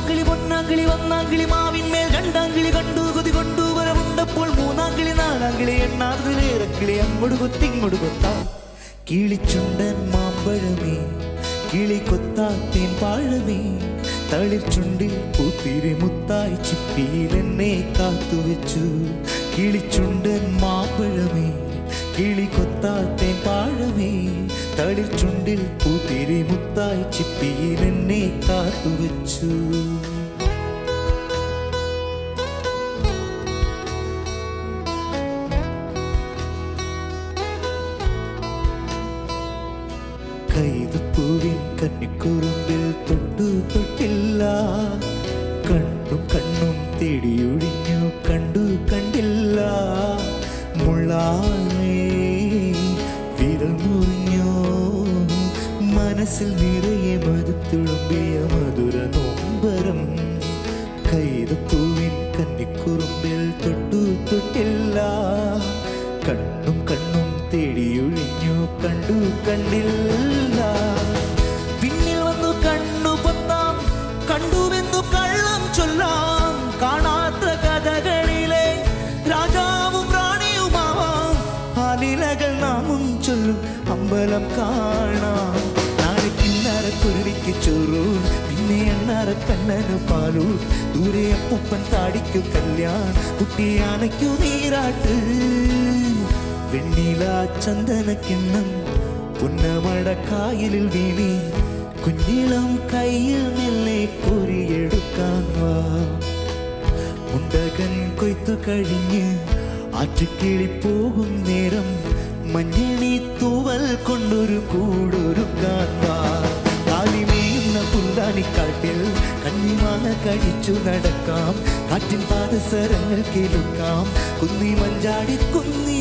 ഒന്നാങ്കിളി പൊന്നാങ്കിളി വന്നാങ്കിളി മാവിന്മേൽ രണ്ടാങ്കിളി കണ്ടു കൊതി കൊണ്ടു വരവുണ്ടപ്പോൾ മൂന്നാങ്കിളി നാലാങ്കിളി എണ്ണാതിലേറക്കിളി അങ്ങോട്ട് കൊത്തിങ്ങോട്ട് കൊത്താം കിളിച്ചുണ്ടൻ മാമ്പഴമേ കിളി കൊത്താത്തേൻ പാഴമേ തളിർച്ചുണ്ടിൽ പൂത്തിരി മുത്തായി ചിപ്പിയിൽ എന്നെ കാത്തുവെച്ചു കിളിച്ചുണ്ടൻ മാമ്പഴമേ കിളി കൊത്താത്തേൻ പാഴമേ തളിർച്ചുണ്ടിൽ പൂത്തിരി മുത്തായി ചിപ്പിയിൽ എന്നെ കാത്തുവെച്ചു കൈതപ്പൂവിൻ കന്നിക്കുറുമ്പിൽ തൊട്ടു തൊട്ടില്ല കണ്ണും കണ്ണും തേടിയൊഴിഞ്ഞു കണ്ടു കണ്ടില്ല മുള്ളാലേ വിരൽ മുറിഞ്ഞോ മനസ്സിൽ നിറയെ മധുത്തുളുമ്പിയ മധുര നോമ്പരം കൈതപ്പൂവിൻ കന്നിക്കുറുമ്പിൽ തൊട്ടു തൊട്ടില്ല കണ്ണും കണ്ണും തേടിയൊഴിഞ്ഞു കണ്ടു കണ്ടില്ല പിന്നിൽ വന്നു കണ്ണു പൊത്താം കണ്ടുവെന്നു കള്ളം ചൊല്ലാം കാണാത്ത കഥകളിലെ രാജാവും റാണിയുമാവാം ആലിലകൾ നാമും ചൊല്ലും അമ്പലം കാണാം നാളെ കിന്നര കുരുവിക്ക് ചോറൂ പിന്നെ എണ്ണാറ കണ്ണനു പാലൂ ദൂരെ അപ്പൂപ്പൻ താടിക്കു കല്യാൺ കുട്ടിയാനയ്ക്കു നീരാട്ട് വെണ്ണില ചന്ദന കിണ്ണം പുന്നമട കായലിൽ വീണി കുഞ്ഞിളം കയ്യിൽ മെല്ലെ കോരിയെടുക്കാൻ വാ മുണ്ടകൻ കൊയ്ത്തു കഴിഞ്ഞ് ആറ്റുകിളി പോകും നേരം മഞ്ഞണി തൂവൽ കൊണ്ടൊരു കൂടൊരുക്കാൻ വാ കാലിമേയുന്ന പുല്ലാനിക്കാട്ടിൽ കന്നിമാങ്ങ കഴിച്ചു നടക്കാം കാറ്റിൻ പാദസരങ്ങൾ കേൾക്കാം കുന്നി മഞ്ചാടി കുന്നി